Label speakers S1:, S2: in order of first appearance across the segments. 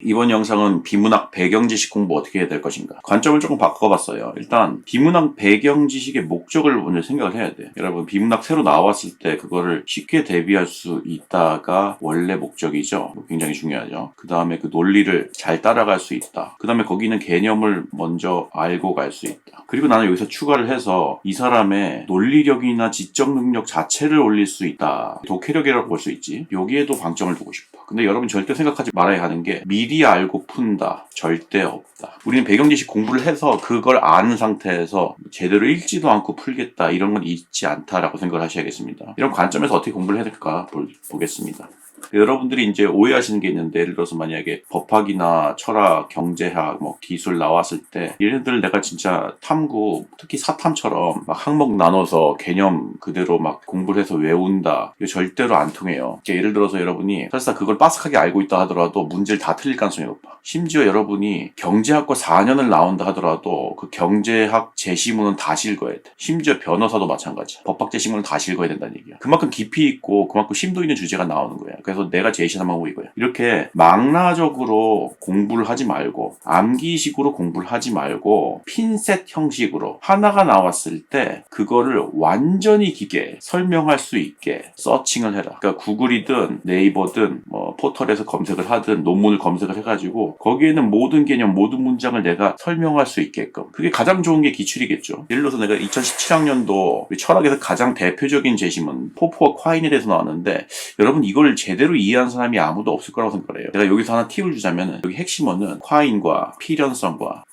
S1: 이번 영상은 비문학 배경지식 공부 어떻게 해야 될 것인가. 관점을 조금 바꿔봤어요. 일단 비문학 배경지식의 목적을 먼저 생각을 해야 돼. 여러분 비문학 새로 나왔을 때 그거를 쉽게 대비할 수 있다가 원래 목적이죠. 굉장히 중요하죠. 그 다음에 그 논리를 잘 따라갈 수 있다. 그 다음에 거기 있는 개념을 먼저 알고 갈 수 있다. 그리고 나는 여기서 추가를 해서 이 사람의 논리력이나 지적 능력 자체를 올릴 수 있다. 독해력이라고 볼 수 있지. 여기에도 방점을 두고 싶어. 근데 여러분 절대 생각하지 말아야 하는 게 미리 알고 푼다. 절대 없다. 우리는 배경지식 공부를 해서 그걸 아는 상태에서 제대로 읽지도 않고 풀겠다. 이런 건 있지 않다라고 생각을 하셔야겠습니다. 이런 관점에서 어떻게 공부를 해야 될까 보겠습니다. 여러분들이 이제 오해하시는 게 있는데, 예를 들어서 만약에 법학이나 철학, 경제학, 기술 나왔을 때 얘네들 내가 진짜 탐구, 특히 사탐처럼 막 항목 나눠서 개념 그대로 막 공부를 해서 외운다. 이거 절대로 안 통해요. 예를 들어서 여러분이 설사 그걸 빠삭하게 알고 있다 하더라도 문제를 다 틀릴 가능성이 높아. 심지어 여러분이 경제학과 4년을 나온다 하더라도 그 경제학 제시문은 다시 읽어야 돼. 심지어 변호사도 마찬가지야. 법학 제시문은 다시 읽어야 된다는 얘기야. 그만큼 깊이 있고 그만큼 심도 있는 주제가 나오는 거야. 그래서 내가 제시하는 방법이 이거야. 이렇게 망라적으로 공부를 하지 말고 암기식으로 공부를 하지 말고 핀셋 형식으로 하나가 나왔을 때 그거를 완전히 깊게 설명할 수 있게 서칭을 해라. 그러니까 구글이든 네이버든 포털에서 검색을 하든 논문을 검색을 해가지고 거기에는 모든 개념, 모든 문장을 내가 설명할 수 있게끔. 그게 가장 좋은 게 기출이겠죠. 예를 들어서 내가 2017학년도 철학에서 가장 대표적인 제시문 포포와 콰인에 대해서 나왔는데 여러분 이걸 제대로 이해한 사람이 아무도 없을 거라고 생각을 해요. 내가 여기서 하나 팁을 주자면 여기 핵심어는 콰인과 필연성과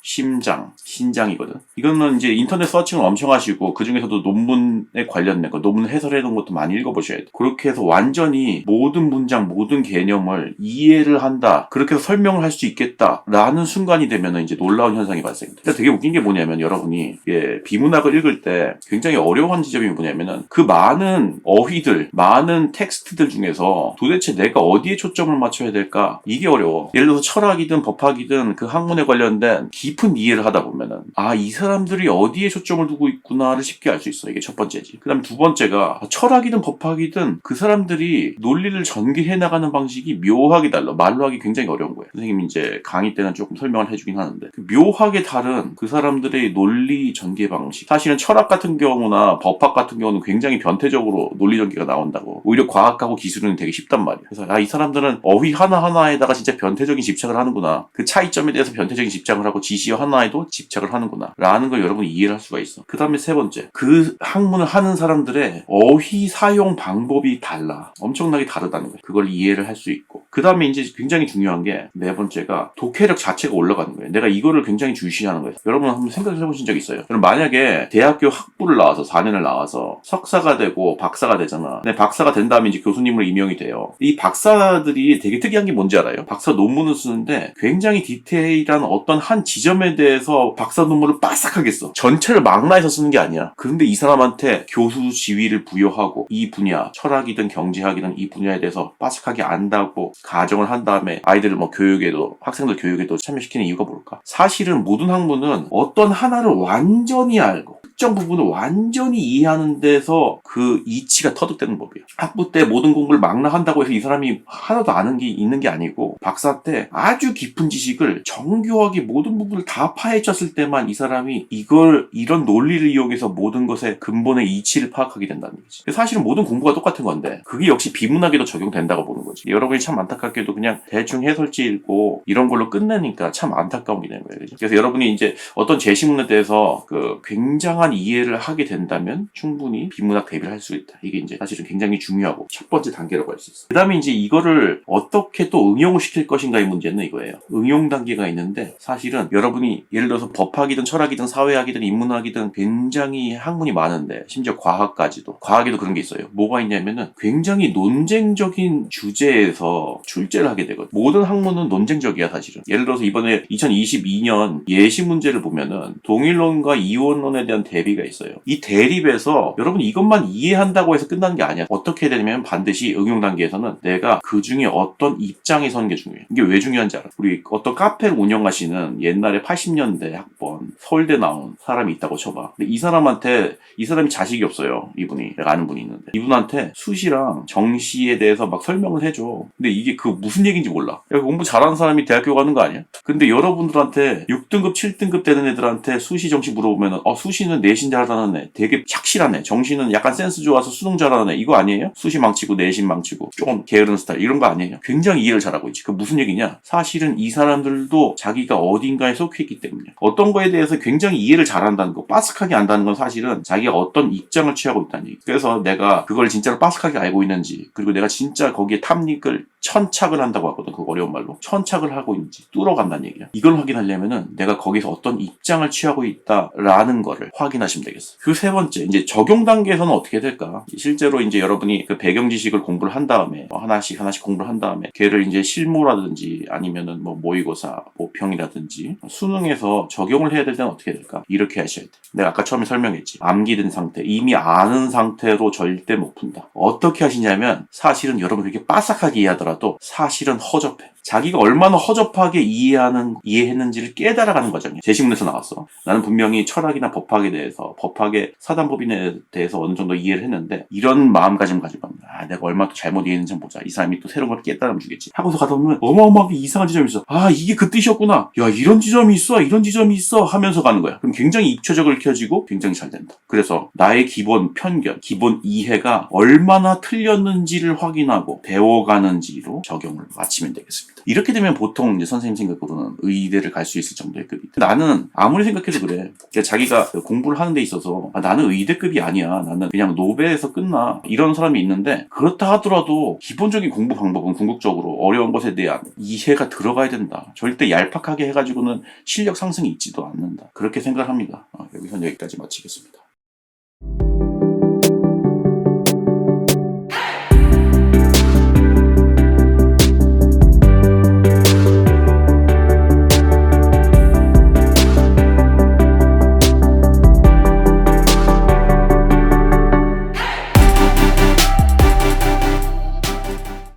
S1: 신장이거든. 이거는 이제 인터넷 서칭을 엄청 하시고 그 중에서도 논문에 관련된 거, 논문 해설해 놓은 것도 많이 읽어보셔야 돼. 그렇게 해서 완전히 모든 문장, 모든 개념을 이해를 한다. 그렇게 해서 설명을 할 수 있겠다라는 순간이 되면 이제 놀라운 현상이 발생돼. 근데 되게 웃긴 게 뭐냐면 여러분이 비문학을 읽을 때 굉장히 어려운 지점이 뭐냐면은 그 많은 어휘들, 많은 텍스트들 중에서 도대체 내가 어디에 초점을 맞춰야 될까? 이게 어려워. 예를 들어서 철학이든 법학이든 그 학문에 관련된 깊은 이해를 하다 보면은 이 사람들이 어디에 초점을 두고 있구나를 쉽게 알 수 있어. 이게 첫 번째지. 그 다음 두 번째가 철학이든 법학이든 그 사람들이 논리를 전개해 나가는 방식이 묘하게 달라. 말로 하기 굉장히 어려운 거예요. 선생님이 이제 강의 때는 조금 설명을 해주긴 하는데 묘하게 다른 그 사람들의 논리 전개 방식. 사실은 철학 같은 경우나 법학 같은 경우는 굉장히 변태적으로 논리 전개가 나온다고. 오히려 과학하고 기술은 되게 쉽단 말이에요. 그래서 이 사람들은 어휘 하나하나에다가 진짜 변태적인 집착을 하는구나. 그 차이점에 대해서 변태적인 집착을 하고 지시어 하나에도 집착을 하는구나. 라는 걸 여러분이 이해를 할 수가 있어. 그 다음에 세 번째. 그 학문을 하는 사람들의 어휘 사용 방법이 달라. 엄청나게 다르다는 거예요. 그걸 이해를 할 수 있고. 그 다음에 이제 굉장히 중요한 게 네 번째가 독해력 자체가 올라가는 거예요. 내가 이거를 굉장히 주시하는 거예요. 여러분 한번 생각해 보신 적 있어요? 여러분 만약에 대학교 학부를 나와서 4년을 나와서 석사가 되고 박사가 되잖아. 근데 박사가 된 다음에 이제 교수님으로 임명이 돼요. 이 박사들이 되게 특이한 게 뭔지 알아요? 박사 논문을 쓰는데 굉장히 디테일한 어떤 한 지점에 대해서 박사 논문을 빠삭하게 써. 전체를 망라해서 쓰는 게 아니야. 그런데 이 사람한테 교수 지위를 부여하고 이 분야, 철학이든 경제학이든 이 분야에 대해서 빠삭하게 안다고 가정을 한 다음에 아이들을 교육에도, 학생들 교육에도 참여시키는 이유가 뭘까? 사실은 모든 학문은 어떤 하나를 완전히 알고 특정 부분을 완전히 이해하는 데서 그 이치가 터득되는 법이에요. 학부 때 모든 공부를 망라한다고 해서 이 사람이 하나도 아는 게 있는 게 아니고 박사 때 아주 깊은 지식을 정교하게 모든 부분을 다 파헤쳤을 때만 이 사람이 이런 논리를 이용해서 모든 것의 근본의 이치를 파악하게 된다는 거지. 사실은 모든 공부가 똑같은 건데 그게 역시 비문학에도 적용된다고 보는 거지. 여러분이 참 안타깝게도 그냥 대충 해설지 읽고 이런 걸로 끝내니까 참 안타까운 게 되는 거예요. 그죠? 그래서 여러분이 이제 어떤 제시문에 대해서 굉장한 이해를 하게 된다면 충분히 비문학 대비를 할 수 있다. 이게 이제 사실은 굉장히 중요하고 첫 번째 단계라고 할 수 있어. 그 다음에 이제 이거를 어떻게 또 응용을 시킬 것인가의 문제는 이거예요. 응용 단계가 있는데 사실은 여러분이 예를 들어서 법학이든 철학이든 사회학이든 인문학이든 굉장히 학문이 많은데 심지어 과학에도 그런 게 있어요. 뭐가 있냐면은 굉장히 논쟁적인 주제에서 출제를 하게 되거든. 모든 학문은 논쟁적이야 사실은. 예를 들어서 이번에 2022년 예시 문제를 보면은 동일론과 이원론에 대한 대비가 있어요. 이 대립에서 여러분 이것만 이해한다고 해서 끝나는 게 아니야. 어떻게 해야 되냐면 반드시 응용 단계에서는 내가 그 중에 어떤 입장에 서는 게 중요해. 이게 왜 중요한지 알아? 우리 어떤 카페를 운영하시는 옛날에 80년대 학번 서울대 나온 사람이 있다고 쳐봐. 근데 이 사람이 자식이 없어요. 이분이. 내가 아는 분이 있는데. 이분한테 수시랑 정시에 대해서 막 설명을 해줘. 근데 이게 그 무슨 얘기인지 몰라. 야, 공부 잘하는 사람이 대학교 가는 거 아니야? 근데 여러분들한테 6등급, 7등급 되는 애들한테 수시, 정시 물어보면은 수시는 내신 잘하는 애, 되게 착실한 애, 정시는 약간 센스 좋아서 수능 잘하는 애, 이거 아니에요? 수시 망치고 내신 망치고 조금 게으른 스타일 이런 거 아니에요? 굉장히 이해를 잘하고 있지. 그 무슨 얘기냐? 사실은 이 사람들도 자기가 어딘가에 속해 있기 때문에 어떤 거에 대해서 굉장히 이해를 잘한다는 거, 빠삭하게 안다는 건 사실은 자기가 어떤 입장을 취하고 있다는 얘기. 그래서 내가 그걸 진짜로 빠삭하게 알고 있는지, 그리고 내가 진짜 거기에 탐닉을 천착을 한다고 하거든. 그 어려운 말로. 천착을 하고 있는지 뚫어간다는 얘기야. 이걸 확인하려면은 내가 거기서 어떤 입장을 취하고 있다라는 거를 확인하시면 되겠어. 그 세 번째, 이제 적용 단계에서는 어떻게 될까? 실제로 이제 여러분이 그 배경 지식을 공부를 한 다음에 하나씩 공부를 한 다음에 걔를 이제 실무라든지 아니면은 뭐 모의고사, 모평이라든지 수능에서 적용을 해야 될 때는 어떻게 될까? 이렇게 하셔야 돼. 내가 아까 처음에 설명했지. 암기된 상태, 이미 아는 상태로 절대 못 푼다. 어떻게 하시냐면 사실은 여러분 그렇게 빠삭하게 이해하더라도 사실은 허접해. 자기가 얼마나 허접하게 이해했는지를 깨달아가는 과정이야. 제시문에서 나왔어. 나는 분명히 철학이나 법학에 대해서, 법학의 사단법인에 대해서 어느 정도 이해를 했는데 이런 마음가짐 가지고 내가 얼마나 또 잘못 이해했는지 좀 보자. 이 사람이 또 새로운 걸 깨달으면 주겠지. 하고서 가다 보면 어마어마하게 이상한 지점이 있어. 이게 그 뜻이었구나. 야, 이런 지점이 있어 하면서 가는 거야. 그럼 굉장히 입체적으로 켜지고 굉장히 잘 된다. 그래서 나의 기본 편견, 기본 이해가 얼마나 틀렸는지를 확인하고 배워가는지로 적용을 마치면 되겠습니다. 이렇게 되면 보통 이제 선생님 생각으로는 의대를 갈 수 있을 정도의 급이. 나는 아무리 생각해도 그래. 그러니까 자기가 공부를 하는 데 있어서 나는 의대급이 아니야. 나는 그냥 노베에서 끝나. 이런 사람이 있는데 그렇다 하더라도 기본적인 공부 방법은 궁극적으로 어려운 것에 대한 이해가 들어가야 된다. 절대 얄팍하게 해가지고는 실력 상승이 있지도 않는다. 그렇게 생각합니다. 여기선 여기까지 마치겠습니다.